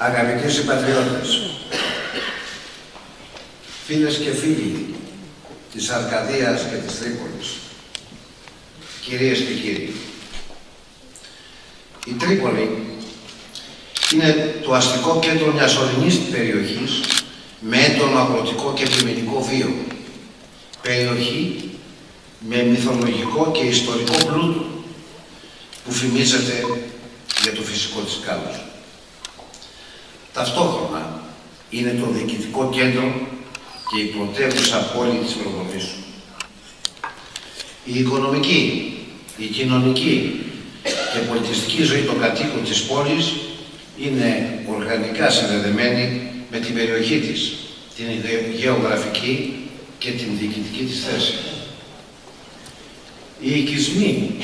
Αγαπητοί συμπατριώτες, φίλες και φίλοι της Αρκαδίας και της Τρίπολης, κυρίες και κύριοι, η Τρίπολη είναι το αστικό κέντρο μιας ορεινής περιοχής με έντονο αγροτικό και πλημμυρικό βίο. Περιοχή με μυθολογικό και ιστορικό πλούτο που φημίζεται για το φυσικό της κάλους. Ταυτόχρονα είναι το διοικητικό κέντρο και η πρωτεύουσα πόλη της Πελοποννήσου. Η οικονομική, η κοινωνική και πολιτιστική ζωή των κατοίκων της πόλης είναι οργανικά συνδεδεμένη με την περιοχή της, την γεωγραφική και την διοικητική της θέση. Οι οικισμοί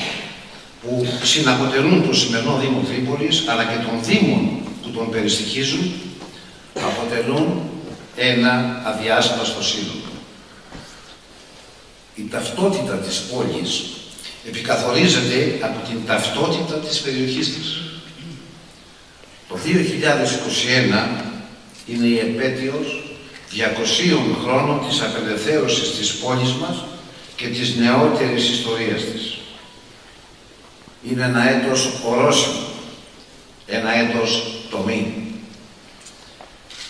που συναποτελούν το σημερινό Δήμο Τρίπολης, αλλά και των Δήμων που τον περιστοιχίζουν, αποτελούν ένα αδιάσπαστο σύνολο. Η ταυτότητα της πόλης επικαθορίζεται από την ταυτότητα της περιοχής της. Το 2021 είναι η επέτειος 200 χρόνων της απελευθέρωσης της πόλης μας και της νεότερης ιστορίας της. Είναι ένα έτος ορόσημο, ένα έτος τομή.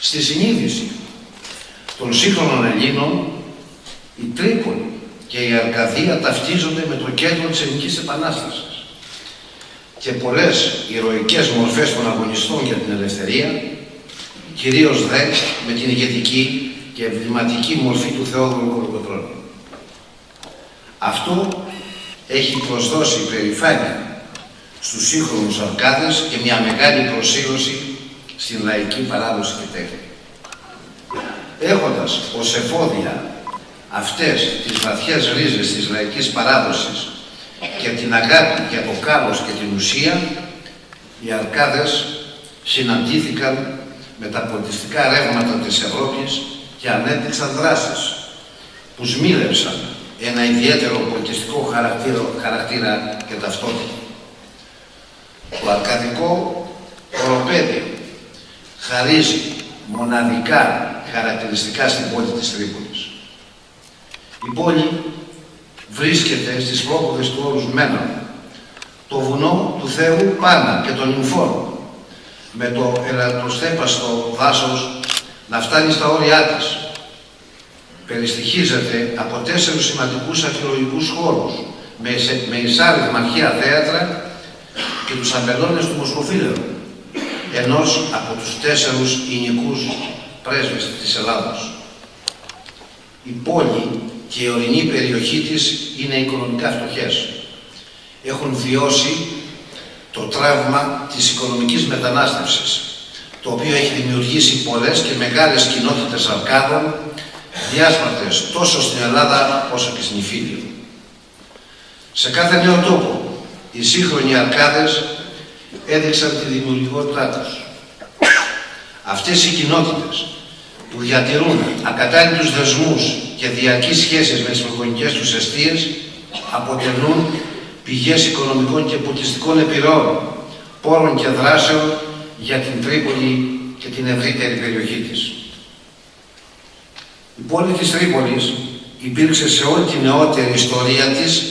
Στη συνείδηση των σύγχρονων Ελλήνων, η Τρίπολη και η Αρκαδία ταυτίζονται με το κέντρο της Ελληνικής Επανάστασης και πολλές ηρωικές μορφές των αγωνιστών για την ελευθερία, κυρίως δε με την ηγετική και εμβληματική μορφή του Θεόδωρου Κολοκοτρώνη. Αυτό έχει προσδώσει περηφάνεια στους σύγχρονους Αρκάδες και μια μεγάλη προσήλωση στην λαϊκή παράδοση και τέχνη. Έχοντας ως εφόδια αυτές τις βαθιές ρίζες της λαϊκής παράδοσης και την αγάπη για το κάλος και την ουσία, οι Αρκάδες συναντήθηκαν με τα πολιτιστικά ρεύματα της Ευρώπης και ανέπτυξαν δράσεις που σμήλεψαν ένα ιδιαίτερο πολιτιστικό χαρακτήρα και ταυτότητα. Το αρκαδικό οροπέδιο χαρίζει μοναδικά χαρακτηριστικά στην πόλη της Τρίπολης. Η πόλη βρίσκεται στις πρόποδες του όρους Μένων, το βουνό του Θεού Πάνα και των νυμφών, με το ελαττοστέπαστο δάσος να φτάνει στα όρια της. Περιστοιχίζεται από 4 σημαντικούς αρχαιολογικούς χώρους, με εισάρρηθμα αρχαία θέατρα και τους αμπελώνες του Μοσχοφύλαιου, ενός από τους 4 ηνικούς πρέσβες της Ελλάδος. Η πόλη και η ορεινή περιοχή της είναι οικονομικά φτωχές. Έχουν βιώσει το τραύμα της οικονομικής μετανάστευσης, το οποίο έχει δημιουργήσει πολλές και μεγάλες κοινότητες Αρκάδων, διάσπαρτες τόσο στην Ελλάδα όσο και στην Ιφίλιο. Σε κάθε νέο τόπο, οι σύγχρονοι Αρκάδες έδειξαν τη δημιουργικότητά τους. Αυτές οι κοινότητες που διατηρούν ακατάλληλους δεσμούς και διαρκείς σχέσεις με τις προγονικές τους εστίες αποτελούν πηγές οικονομικών και πολιτιστικών επιρροών, πόρων και δράσεων για την Τρίπολη και την ευρύτερη περιοχή της. Η πόλη της Τρίπολης υπήρξε σε όλη τη νεότερη ιστορία της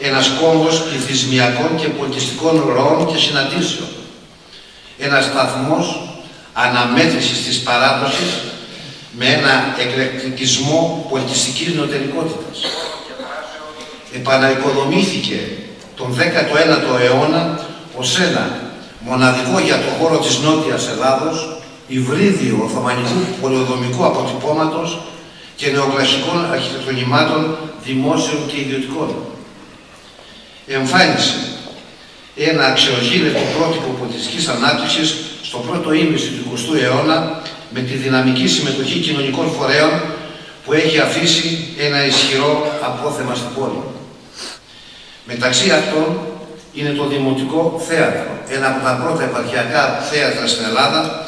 ένας κόμβος πληθυσμιακών και πολιτιστικών ροών και συναντήσεων. Ένας σταθμός αναμέτρησης της παράδοσης με ένα εκλεκτικισμό πολιτιστικής νοτερικότητας. Επαναοικοδομήθηκε τον 19ο αιώνα ως ένα μοναδικό για το χώρο της Νότιας Ελλάδος υβρίδιο οθωμανικού πολεοδομικού αποτυπώματος και νεοκλασικών αρχιτεκτονημάτων δημόσιων και ιδιωτικών. Εμφάνισε ένα αξιοχείλευτο πρότυπο πολιτιστικής ανάπτυξης στο πρώτο ήμιση του 20ου αιώνα με τη δυναμική συμμετοχή κοινωνικών φορέων που έχει αφήσει ένα ισχυρό απόθεμα στην πόλη. Μεταξύ αυτών είναι το Δημοτικό Θέατρο, ένα από τα πρώτα επαρχιακά θέατρα στην Ελλάδα,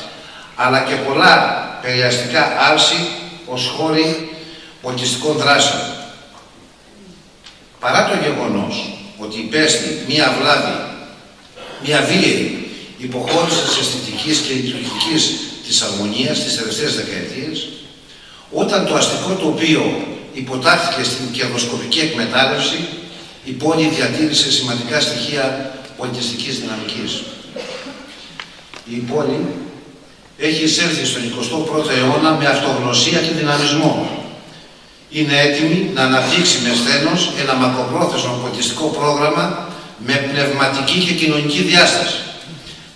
αλλά και πολλά περιαστικά άρση ως χώροι πολιτιστικών δράσεων. Παρά το γεγονός ότι υπέστη μία βλάβη, μία βίαιη υποχώρησε της αισθητικής και λειτουργικής της αρμονίας τις τελευταίες δεκαετίες, όταν το αστικό τοπίο υποτάχθηκε στην κερδοσκοπική εκμετάλλευση, η πόλη διατήρησε σημαντικά στοιχεία πολιτιστικής δυναμικής. Η πόλη έχει εισέλθει στον 21ο αιώνα με αυτογνωσία και δυναμισμό. Είναι έτοιμη να αναπτύξει με σθένος ένα μακροπρόθεσμο πολιτιστικό πρόγραμμα με πνευματική και κοινωνική διάσταση,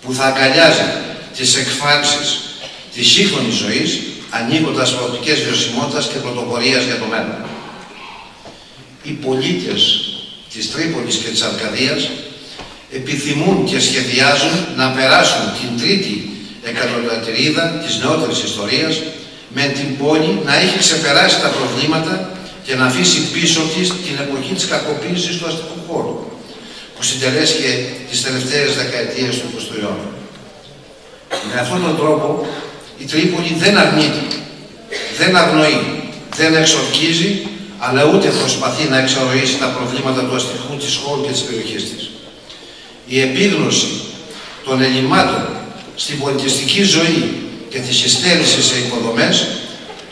που θα αγκαλιάζει τις εκφάνσεις της σύγχρονης ζωής, ανοίγοντας προοπτικές βιωσιμότητας και πρωτοπορίας για το μέλλον. Οι πολίτες της Τρίπολης και της Αρκαδίας επιθυμούν και σχεδιάζουν να περάσουν την τρίτη εκατονταετηρίδα της νεότερης ιστορίας με την πόλη να έχει ξεπεράσει τα προβλήματα και να αφήσει πίσω της την εποχή της κακοποίησης του αστικού χώρου, που συντελέσκε τις τελευταίες δεκαετίες του 20ου αιώνα. Με αυτόν τον τρόπο η Τρίπολη δεν αρνείται, δεν αγνοεί, δεν εξορκίζει, αλλά ούτε προσπαθεί να εξορροήσει τα προβλήματα του αστικού της χώρου και της περιοχής της. Η επίγνωση των ελλημάτων στην πολιτιστική ζωή και τη συστέρηση σε υποδομές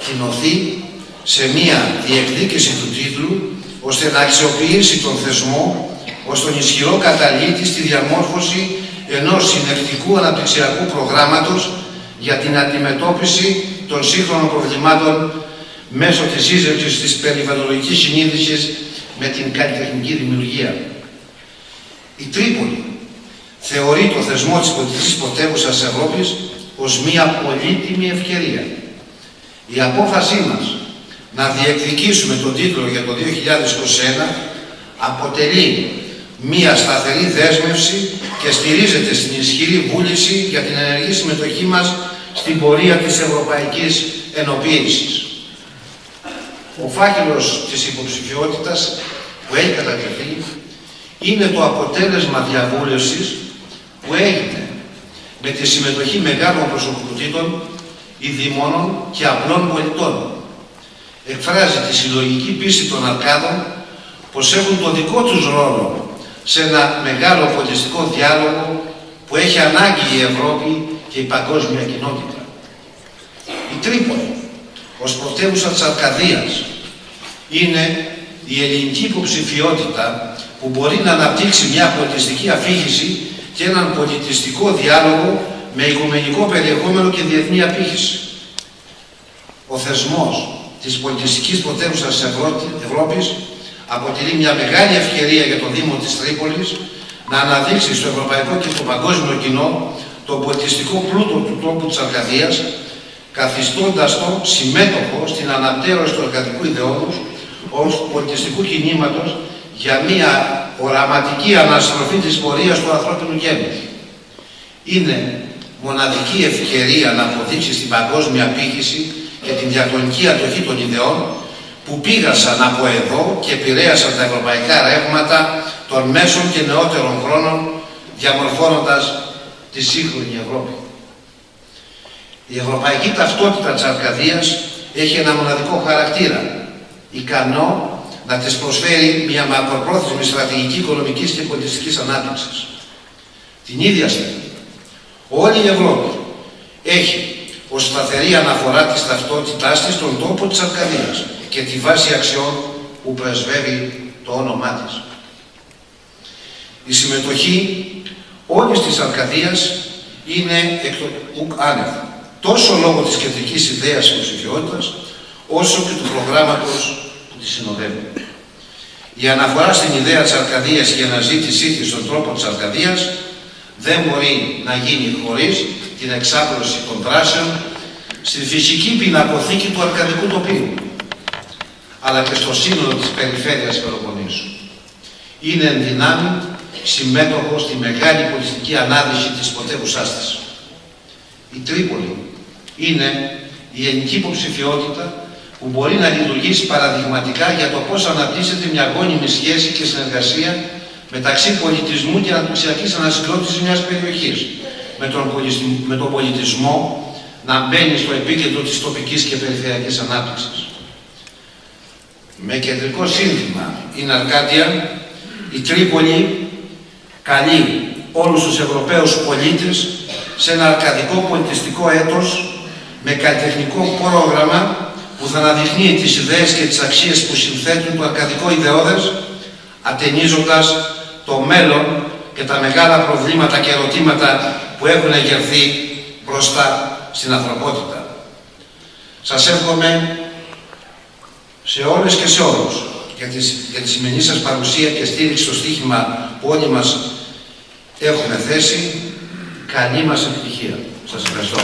κοινωθεί σε μία διεκδίκηση του τίτλου, ώστε να αξιοποιήσει τον θεσμό ως τον ισχυρό καταλήτη στη διαμόρφωση ενός συνεκτικού αναπτυξιακού προγράμματος για την αντιμετώπιση των σύγχρονων προβλημάτων μέσω της σύζευξης της περιβαλλοντικής συνείδησης με την καλλιτεχνική δημιουργία. Η Τρίπολη θεωρεί το θεσμό της πολιτικής πρωτεύουσας Ευρώπης ως μία πολύτιμη ευκαιρία. Η απόφασή μας να διεκδικήσουμε τον τίτλο για το 2021 αποτελεί μία σταθερή δέσμευση και στηρίζεται στην ισχυρή βούληση για την ενεργή συμμετοχή μας στην πορεία της ευρωπαϊκής ενοποίησης. Ο φάκελος της υποψηφιότητας που έχει κατατεθεί είναι το αποτέλεσμα διαβούλευσης που έγινε με τη συμμετοχή μεγάλων προσωπικότητων, ειδήμονων και απλών πολιτών. Εκφράζει τη συλλογική πίστη των Αρκάδων πως έχουν το δικό τους ρόλο σε ένα μεγάλο πολιτιστικό διάλογο που έχει ανάγκη η Ευρώπη και η παγκόσμια κοινότητα. Η Τρίπολη, ως πρωτεύουσα της Αρκαδίας, είναι η ελληνική υποψηφιότητα που μπορεί να αναπτύξει μια πολιτιστική αφήγηση και έναν πολιτιστικό διάλογο με οικουμενικό περιεχόμενο και διεθνή απήχηση. Ο θεσμός της πολιτιστικής πρωτεύουσας της Ευρώπης αποτελεί μια μεγάλη ευκαιρία για τον Δήμο της Τρίπολης να αναδείξει στο ευρωπαϊκό και στο παγκόσμιο κοινό τον πολιτιστικό πλούτο του τόπου της Αρκαδίας, καθιστώντας το συμμέτοχο στην αναπτέρωση του εργατικού ιδεώδους ως πολιτιστικού κινήματος για μια οραματική αναστροφή της πορείας του ανθρώπινου γένους. Είναι μοναδική ευκαιρία να αποδείξει στην παγκόσμια απήχηση και την διαχρονική αντοχή των ιδεών που πήγασαν από εδώ και επηρέασαν τα ευρωπαϊκά ρεύματα των μέσων και νεότερων χρόνων, διαμορφώνοντας τη σύγχρονη Ευρώπη. Η ευρωπαϊκή ταυτότητα της Αρκαδίας έχει ένα μοναδικό χαρακτήρα, ικανό να της προσφέρει μια μακροπρόθεσμη στρατηγική οικονομικής και πολιτιστικής ανάπτυξης. Την ίδια στιγμή, όλη η Ευρώπη έχει ως σταθερή αναφορά της ταυτότητάς της στον τόπο της Αρκαδίας και τη βάση αξιών που πρεσβεύει το όνομά της. Η συμμετοχή όλης της Αρκαδίας είναι εκ των ουκ άνευ, τόσο λόγω της κεντρικής ιδέας υποψηφιότητας, όσο και του προγράμματος που τη συνοδεύει. Η αναφορά στην ιδέα της Αρκαδίας και η αναζήτησή της στον τρόπο της Αρκαδίας δεν μπορεί να γίνει χωρίς την εξάπλωση των δράσεων στη φυσική πινακοθήκη του αρκαδικού τοπίου, αλλά και στο σύνολο της περιφέρειας Πελοποννήσου. Είναι εν δυνάμει συμμέτοχο στη μεγάλη πολιτιστική ανάδυση της πρωτεύουσάς της. Η Τρίπολη είναι η ελληνική υποψηφιότητα που μπορεί να λειτουργήσει παραδειγματικά για το πώς αναπτύσσεται μια γόνιμη σχέση και συνεργασία μεταξύ πολιτισμού και αναπτυξιακής ανασυγκρότησης μιας περιοχής, με τον πολιτισμό να μπαίνει στο επίκεντρο της τοπικής και περιφερειακής ανάπτυξης. Με κεντρικό σύνθημα «Είναι Αρκάντια», η Τρίπολη καλεί όλους τους Ευρωπαίους πολίτες σε ένα αρκαδικό πολιτιστικό έτος με καλλιτεχνικό πρόγραμμα που θα αναδεικνύει τις ιδέες και τις αξίες που συνθέτουν το αρκαδικό ιδεώδες, ατενίζοντας το μέλλον και τα μεγάλα προβλήματα και ερωτήματα που έχουν εγερθεί μπροστά στην ανθρωπότητα. Σας εύχομαι σε όλες και σε όλους για τη σημερινή σας παρουσία και στήριξη στο στοίχημα που όλοι μας έχουμε θέσει. Καλή μας επιτυχία. Σας ευχαριστώ.